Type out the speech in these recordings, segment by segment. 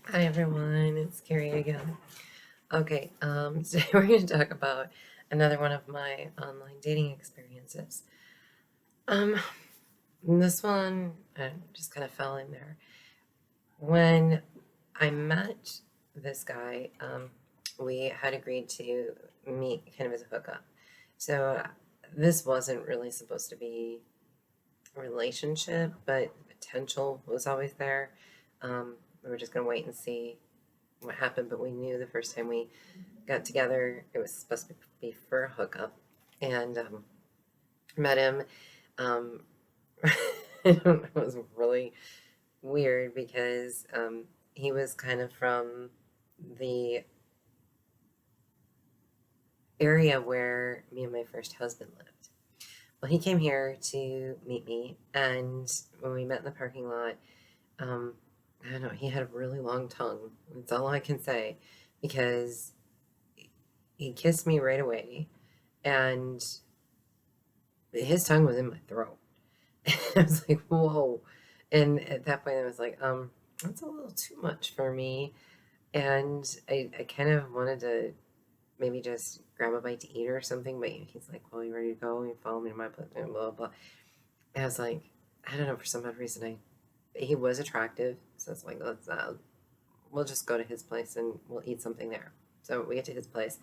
Hi everyone, it's Carrie again. Okay, today we're going to talk about another one of my online dating experiences. Um, this one just kind of fell in there. When I met this guy, we had agreed to meet kind of as a hookup. So this wasn't really supposed to be a relationship, but the potential was always there. We were just going to wait and see what happened, but we knew the first time we got together it was supposed to be for a hookup, and met him. Um, it was really weird because he was kind of from the area where me and my first husband lived. Well, he came here to meet me, and when we met in the parking lot, um, I don't know, he had a really long tongue. That's all I can say, because he kissed me right away, and his tongue was in my throat. I was like, whoa. And at that point, I was like, that's a little too much for me. And I kind of wanted to maybe just grab a bite to eat or something. But he's like, well, you ready to go? You follow me to my place, blah, blah, blah. And I was like, I don't know, for some odd reason, he was attractive. So it's like, we'll just go to his place and we'll eat something there. So we get to his place.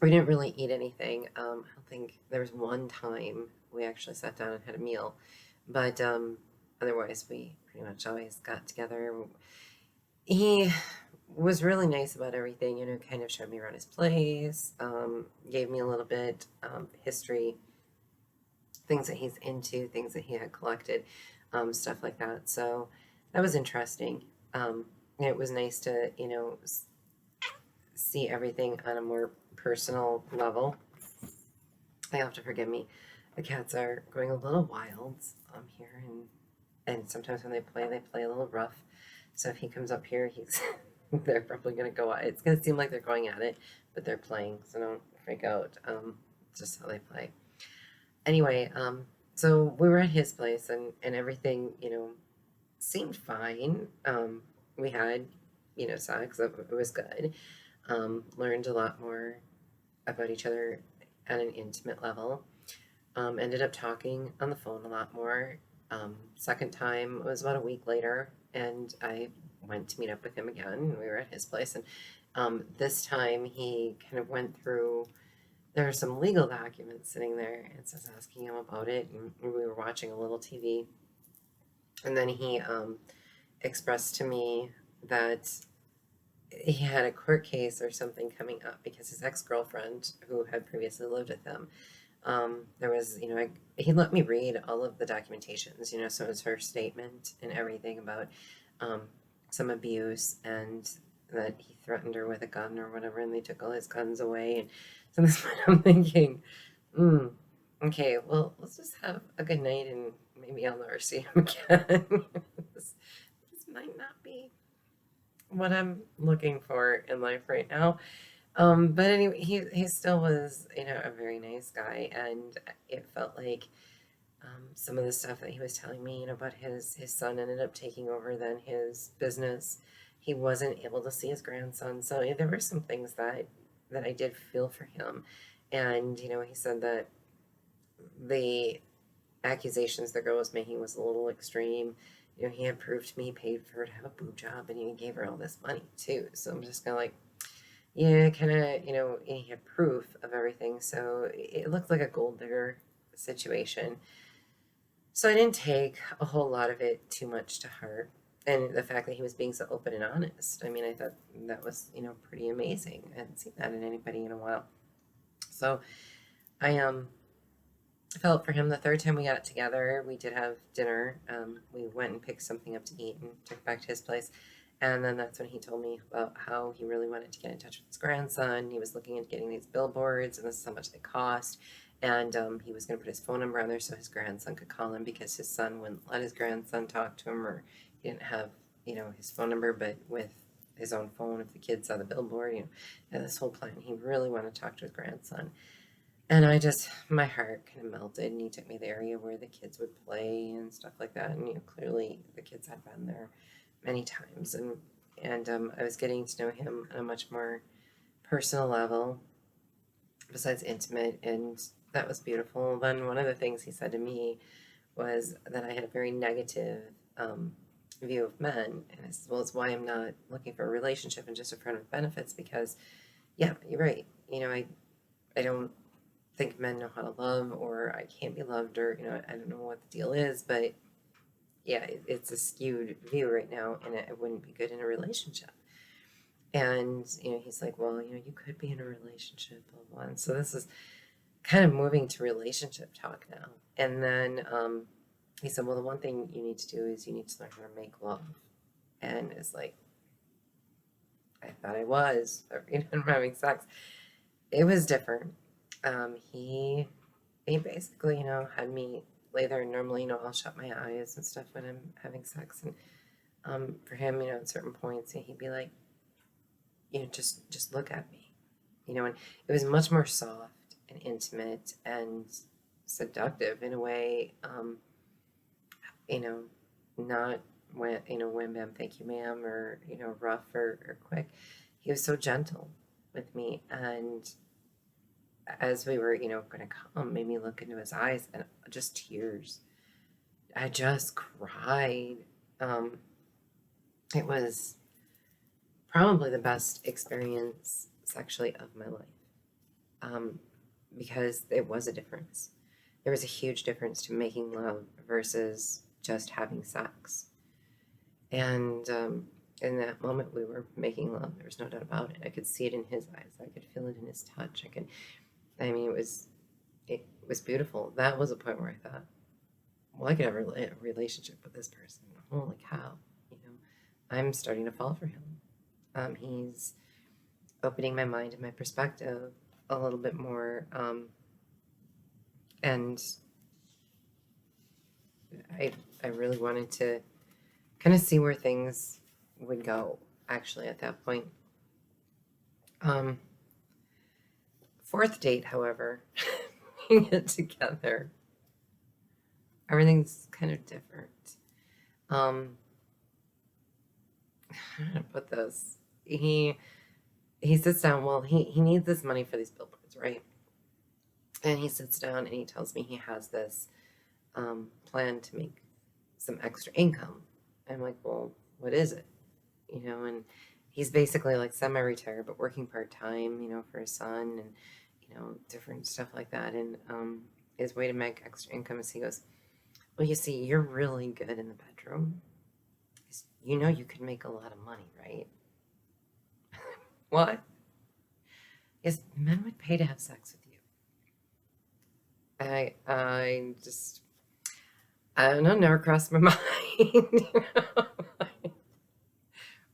We didn't really eat anything. I don't think there was one time we actually sat down and had a meal, but otherwise we pretty much always got together. He was really nice about everything, kind of showed me around his place, gave me a little bit history, things that he's into, things that he had collected, stuff like that. So that was interesting. It was nice to, see everything on a more personal level. You'll have to forgive me. The cats are going a little wild here, and sometimes when they play a little rough. So if he comes up here, he's they're probably gonna go. It's gonna seem like they're going at it, but they're playing, so don't freak out. It's just how they play. Anyway, so we were at his place, and everything seemed fine. We had sex. It was good. Learned a lot more about each other at an intimate level. Ended up talking on the phone a lot more. Second time was about a week later, and I went to meet up with him again. We were at his place, and this time he kind of went through. There are some legal documents sitting there, and so I was asking him about it, and we were watching a little TV, and then he expressed to me that he had a court case or something coming up because his ex-girlfriend, who had previously lived with him, there was, he let me read all of the documentations, so it was her statement and everything about um, some abuse, and that he threatened her with a gun or whatever, and they took all his guns away. And so this point I'm thinking, hmm, okay, well, let's just have a good night and maybe I'll never see him again. This might not be what I'm looking for in life right now. But anyway, he still was, a very nice guy, and it felt like some of the stuff that he was telling me, about his son ended up taking over then his business. He wasn't able to see his grandson, so there were some things that I did feel for him, and he said that the accusations the girl was making was a little extreme. He had proved to me he paid for her to have a boob job, and he gave her all this money too. So I'm just kind of like, yeah, kind of, he had proof of everything. So it looked like a gold digger situation. So I didn't take a whole lot of it too much to heart. And the fact that he was being so open and honest, I mean, I thought that was, pretty amazing. I hadn't seen that in anybody in a while. So I felt for him the third time we got together. We did have dinner. We went and picked something up to eat and took it back to his place. And then that's when he told me about how he really wanted to get in touch with his grandson. He was looking into getting these billboards, and this is how much they cost. And he was going to put his phone number on there so his grandson could call him, because his son wouldn't let his grandson talk to him, or he didn't have, his phone number, but with his own phone, if the kid saw the billboard, had this whole plan. He really wanted to talk to his grandson. And my heart kind of melted, and he took me to the area where the kids would play and stuff like that. And, clearly the kids had been there many times. And and I was getting to know him on a much more personal level, besides intimate, and that was beautiful. Then one of the things he said to me was that I had a very negative view of men, and I said, well, it's why I'm not looking for a relationship and just a friend with benefits, because, yeah, you're right. I don't think men know how to love, or I can't be loved, or, I don't know what the deal is, but yeah, it's a skewed view right now, and it wouldn't be good in a relationship. And, he's like, well, you could be in a relationship, blah, blah. And so this is kind of moving to relationship talk now. And then he said, well, the one thing you need to do is you need to learn how to make love. And it's like, I thought I was, I'm having sex. It was different. He basically, had me lay there, and normally, I'll shut my eyes and stuff when I'm having sex. And for him, at certain points, he'd be like, just look at me, and it was much more soft and intimate and seductive in a way, not when, wham bam, thank you ma'am, or, rough or quick. He was so gentle with me, and as we were, going to come, made me look into his eyes, and just tears. I just cried. It was probably the best experience sexually of my life, because it was a difference. There was a huge difference to making love versus just having sex. And in that moment, we were making love. There was no doubt about it. I could see it in his eyes. I could feel it in his touch. It was beautiful. That was a point where I thought, well, I could have a relationship with this person. Holy cow. I'm starting to fall for him. He's opening my mind and my perspective a little bit more. And I really wanted to kind of see where things would go, actually, at that point. Fourth date, however, we get together. Everything's kind of different. How to put this? He sits down. Well, he needs this money for these billboards, right? And he sits down and he tells me he has this plan to make some extra income. I'm like, well, what is it? And he's basically like semi-retired, but working part-time, for his son, and, different stuff like that. And his way to make extra income is, he goes, well, you see, you're really good in the bedroom. You could make a lot of money, right? What? Yes, men would pay to have sex with you. I don't know, never crossed my mind.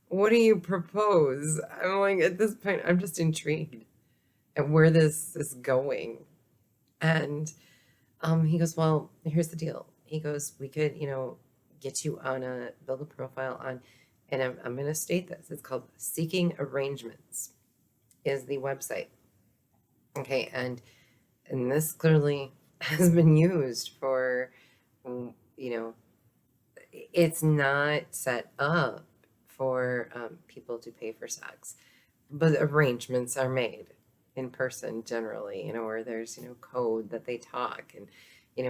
What do you propose? I'm like, at this point, I'm just intrigued at where this is going. And he goes, well, here's the deal. He goes, we could, get you on build a profile on, and I'm going to state this. It's called Seeking Arrangements is the website. Okay. And this clearly has been used for, it's not set up for people to pay for sex, but arrangements are made in person generally, where there's, code that they talk. And,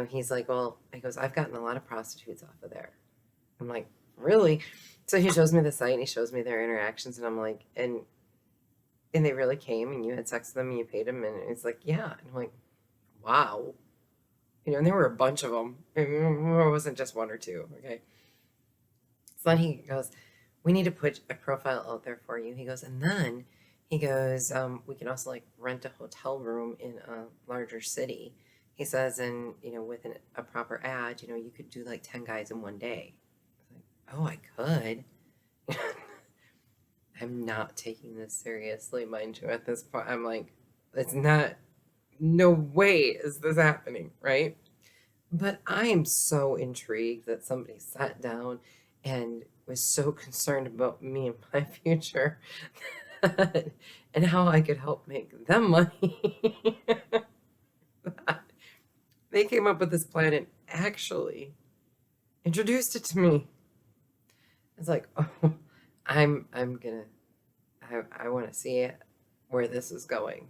he's like, well, he goes, I've gotten a lot of prostitutes off of there. I'm like, really? So he shows me the site and he shows me their interactions, and I'm like, and they really came and you had sex with them and you paid them? And it's like, yeah. And I'm like, wow. And there were a bunch of them. It wasn't just one or two. Okay. So then he goes, we need to put a profile out there for you. He goes, and then he goes, we can also like rent a hotel room in a larger city. He says, and, with a proper ad, you could do like 10 guys in one day. I was like, oh, I could. I'm not taking this seriously, mind you, at this point. I'm like, it's not, no way is this happening, right? But I am so intrigued that somebody sat down and was so concerned about me and my future and how I could help make them money. They came up with this plan and actually introduced it to me. It's like, oh, I'm gonna I want to see it, where this is going.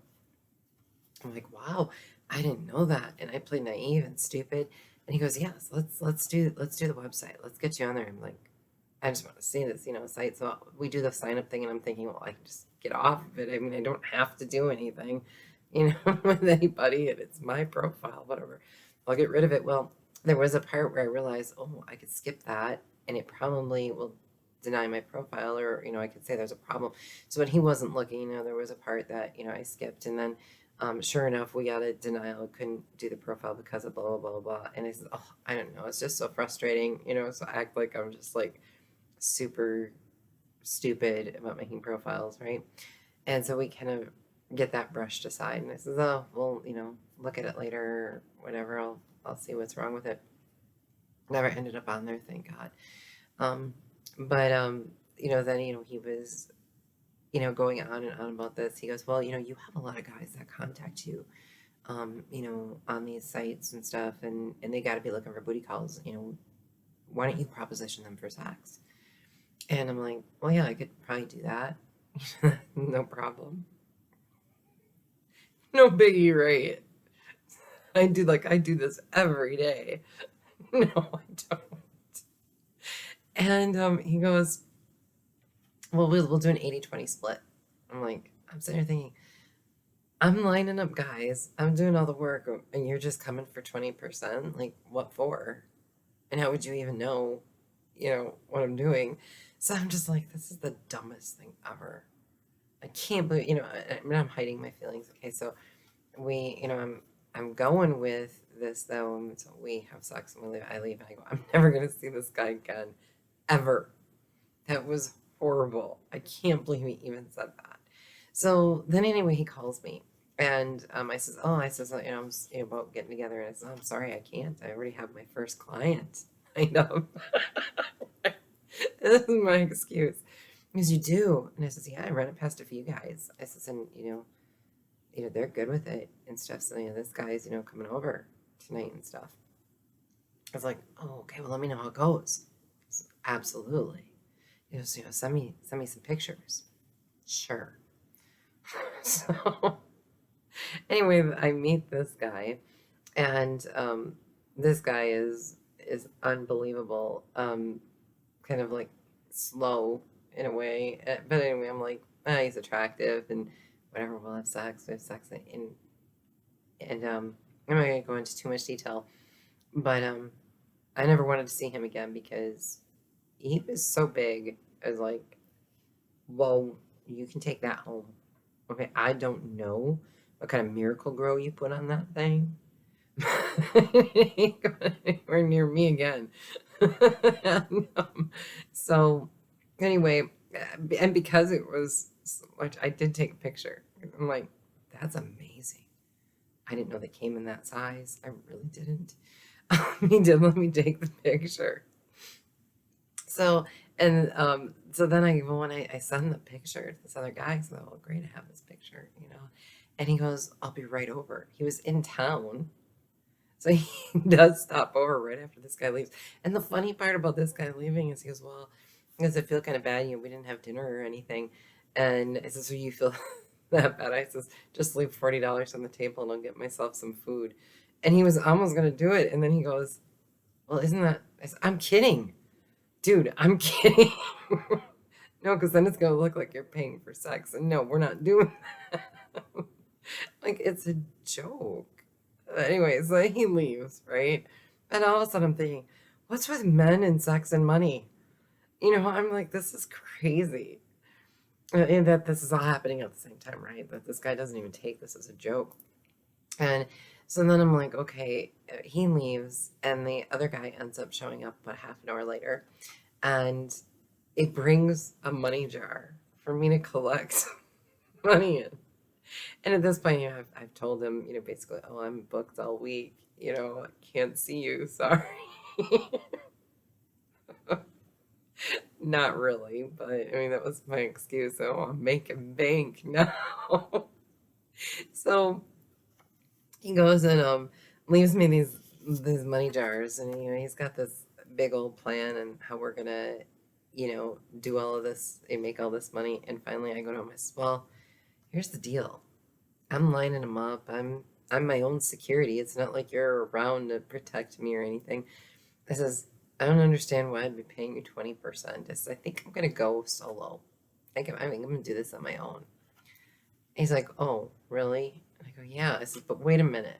I'm like, wow, I didn't know that, and I played naive and stupid. And he goes, yes, let's do the website. Let's get you on there. I'm like, I just want to see this, site. So we do the sign up thing, and I'm thinking, well, I can just get off of it. I mean, I don't have to do anything, with anybody, and it's my profile, whatever. I'll get rid of it. Well, there was a part where I realized, oh, I could skip that, and it probably will deny my profile, or I could say there's a problem. So when he wasn't looking, there was a part that I skipped, and then sure enough, we got a denial. Couldn't do the profile because of blah blah blah blah. And I said, oh, I don't know. It's just so frustrating, So I act like I'm just like super stupid about making profiles, right? And so we kind of get that brushed aside. And I says, oh, well, look at it later, or whatever. I'll see what's wrong with it. Never ended up on there, thank God. But then he was going on and on about this. He goes, well, you have a lot of guys that contact you, on these sites and stuff, and they got to be looking for booty calls. Why don't you proposition them for sex? And I'm like, well, yeah, I could probably do that. No problem. No biggie, right? I do this every day. No, I don't. And he goes, well, we'll do an 80-20 split. I'm sitting here thinking, I'm lining up guys, I'm doing all the work, and you're just coming for 20%? Like, what for? And how would you even know, what I'm doing? So I'm just like, this is the dumbest thing ever. I can't believe, I'm hiding my feelings. Okay, so I'm going with this, though. So we have sex, and I leave, and I go, I'm never going to see this guy again, ever. That was horrible. I can't believe he even said that. So then anyway, he calls me, and I says, I'm about getting together, and I says, oh, I'm sorry, I can't. I already have my first client. I know. This is my excuse. He goes, you do? And I says, yeah, I run it past a few guys. I says, and they're good with it and stuff. So this guy's coming over tonight and stuff. I was like, oh, okay, well, let me know how it goes. Says, absolutely. Send me some pictures. Sure. So anyway, I meet this guy, and this guy is unbelievable. Kind of like slow in a way, but anyway, I'm like, he's attractive, and whatever. We'll have sex. We have sex, and I'm not gonna go into too much detail, but I never wanted to see him again because he was so big. I was like, well, you can take that home. Okay, I don't know what kind of Miracle Grow you put on that thing. It ain't going anywhere near me again. And, so anyway, and because it was so much, I did take a picture. I'm like, that's amazing. I didn't know they came in that size. I really didn't. He did let me take the picture. So, and so then when I send the picture to this other guy, so well, great to have this picture, and he goes, I'll be right over. He was in town, so he does stop over right after this guy leaves. And the funny part about this guy leaving is he goes, well, because I feel kind of bad, we didn't have dinner or anything. And I says, so you feel that bad? I says, just leave $40 on the table and I'll get myself some food. And he was almost going to do it. And then he goes, well, isn't that, I said, I'm kidding. Dude, I'm kidding. No, because then it's going to look like you're paying for sex. And no, we're not doing that. Like, it's a joke. Anyway, so he leaves, right? And all of a sudden I'm thinking, what's with men and sex and money? I'm like, this is crazy. And that this is all happening at the same time, right? That this guy doesn't even take this as a joke. And so then I'm like, okay, he leaves, and the other guy ends up showing up about half an hour later, and it brings a money jar for me to collect money in. And at this point, I've told him, basically, oh, I'm booked all week, I can't see you, sorry. Not really, but I mean, that was my excuse. Oh, I'm making bank now. So he goes and leaves me these money jars, and he's got this big old plan and how we're gonna do all of this and make all this money. And finally I go to him, I said, well, here's the deal. I'm lining them up. I'm my own security. It's not like you're around to protect me or anything. I says, I don't understand why I'd be paying you 20%. I said, I think I'm gonna go solo. I think I'm gonna do this on my own. He's like, oh, really? And I go, yeah. I said, but wait a minute.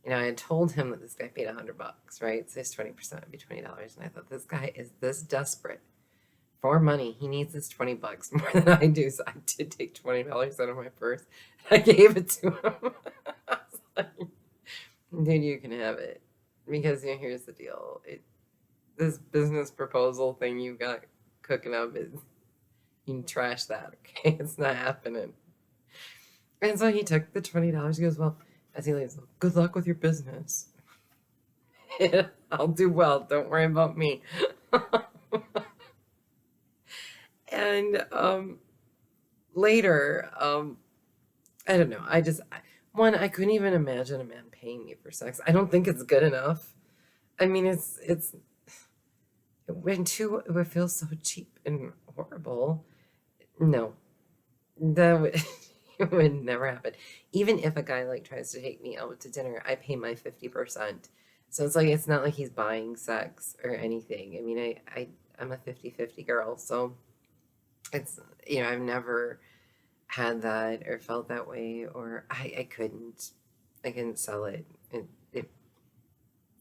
I had told him that this guy paid $100, right? So his 20% would be $20. And I thought, this guy is this desperate for money. He needs this $20 more than I do. So I did take $20 out of my purse. I gave it to him. I was like, dude, you can have it. Because here's the deal. This business proposal thing you got cooking up is, you can trash that, okay? It's not happening. And so he took the $20. He goes, well, as he leaves, good luck with your business. I'll do well. Don't worry about me. And later, I don't know. I couldn't even imagine a man paying me for sex. I don't think it's good enough. I mean, it feels so cheap and horrible. No, that would, it would never happen. Even if a guy tries to take me out to dinner, I pay my 50%. So it's not like he's buying sex or anything. I mean, I'm a 50-50 girl, so it's, I've never had that or felt that way, or I couldn't sell it. It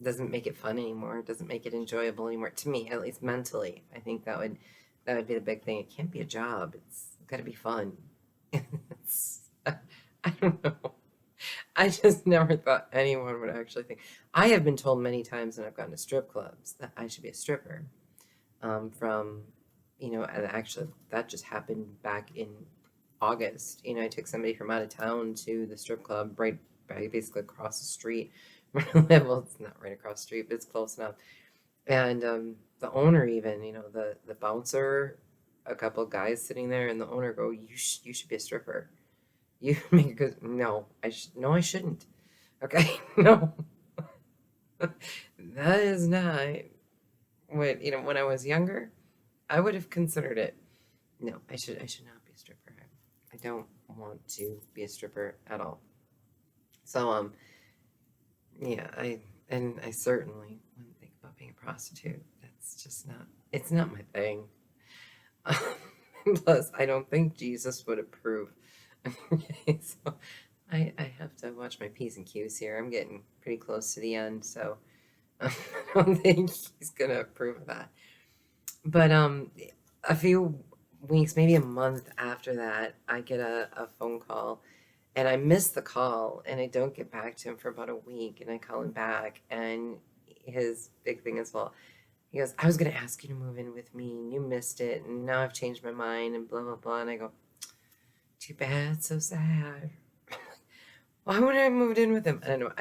doesn't make it fun anymore. It doesn't make it enjoyable anymore, to me, at least mentally. I think that would be the big thing. It can't be a job. It's got to be fun. I don't know. I just never thought anyone would actually think. I have been told many times when I've gone to strip clubs that I should be a stripper. And actually that just happened back in August. I took somebody from out of town to the strip club right basically across the street. Well, it's not right across the street, but it's close enough. And the owner even, the bouncer, a couple of guys sitting there, and the owner go, you should be a stripper. You make it good. No, I shouldn't. Okay, no. That is not what, when I was younger, I would have considered it. No, I should not be a stripper. I don't want to be a stripper at all. So, yeah, I certainly wouldn't think about being a prostitute. That's just not, it's not my thing. Plus, I don't think Jesus would approve. Okay, so I have to watch my P's and Q's here. I'm getting pretty close to the end, so I don't think he's gonna approve of that. But a few weeks, maybe a month after that, I get a phone call, and I miss the call, and I don't get back to him for about a week, and I call him back, and his big thing is, well, he goes, I was going to ask you to move in with me, and you missed it, and now I've changed my mind, and blah, blah, blah. And I go, too bad, so sad. Why would I have moved in with him? I don't know.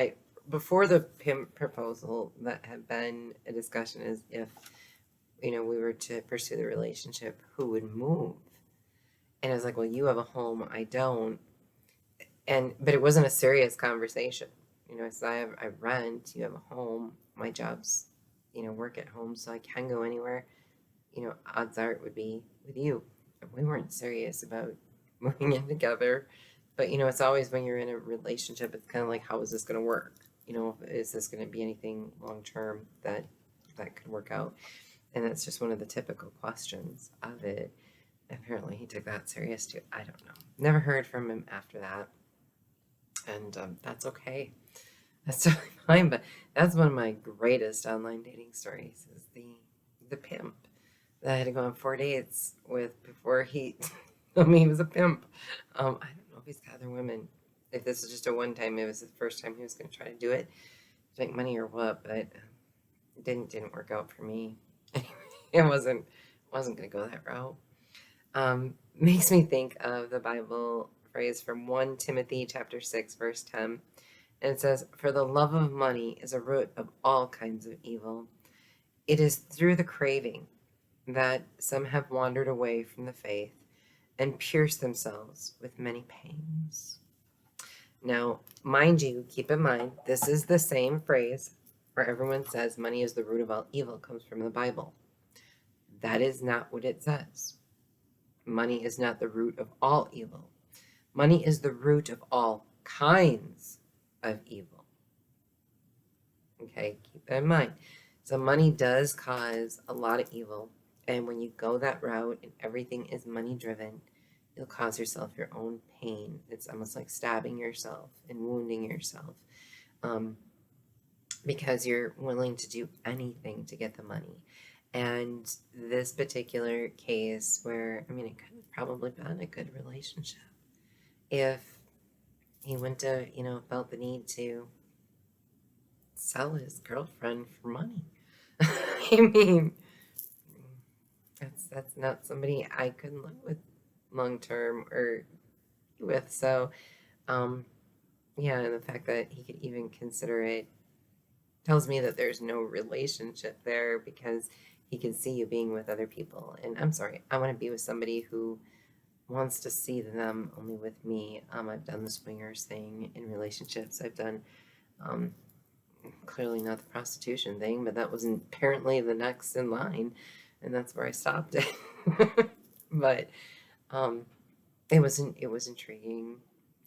Before the Pimp proposal, that had been a discussion is if, we were to pursue the relationship, who would move? And I was like, well, you have a home, I don't. But it wasn't a serious conversation. So I rent, you have a home, my job's, work at home, so I can go anywhere. Odds are it would be with you. We weren't serious about moving in together, but it's always when you're in a relationship, it's kind of like, how is this going to work? Is this going to be anything long term that could work out? And that's just one of the typical questions of it. Apparently, he took that serious too. I don't know. Never heard from him after that, and that's okay. That's totally fine. But that's one of my greatest online dating stories is the pimp that I had to go on 4 dates with before he told me he was a pimp. I don't know if he's got other women. If this is just a one time, it was the first time he was going to try to do it to make money or what. But it didn't work out for me. It wasn't going to go that route. Makes me think of the Bible phrase from 1 Timothy chapter 6, verse 10. And it says, for the love of money is a root of all kinds of evil. It is through the craving that some have wandered away from the faith and pierced themselves with many pains. Now, mind you, keep in mind, this is the same phrase where everyone says money is the root of all evil, comes from the Bible. That is not what it says. Money is not the root of all evil. Money is the root of all kinds of evil. Okay, keep that in mind. So money does cause a lot of evil. And when you go that route and everything is money driven, you'll cause yourself your own pain. It's almost like stabbing yourself and wounding yourself, because you're willing to do anything to get the money. And this particular case, where, I mean, it could have probably been a good relationship if he went to, felt the need to sell his girlfriend for money. I mean, that's not somebody I couldn't live with long term or with. So, yeah, and the fact that he could even consider it tells me that there's no relationship there, because he can see you being with other people. And I'm sorry, I want to be with somebody who wants to see them only with me. I've done the swingers thing in relationships. I've done, clearly not the prostitution thing, but that was apparently the next in line, and that's where I stopped it. But it was intriguing,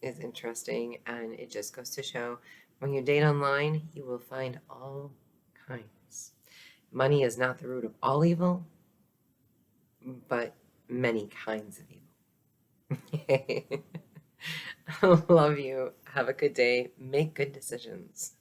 it's interesting, and it just goes to show, when you date online, you will find all kinds. Money is not the root of all evil, but many kinds of evil. I love you. Have a good day. Make good decisions.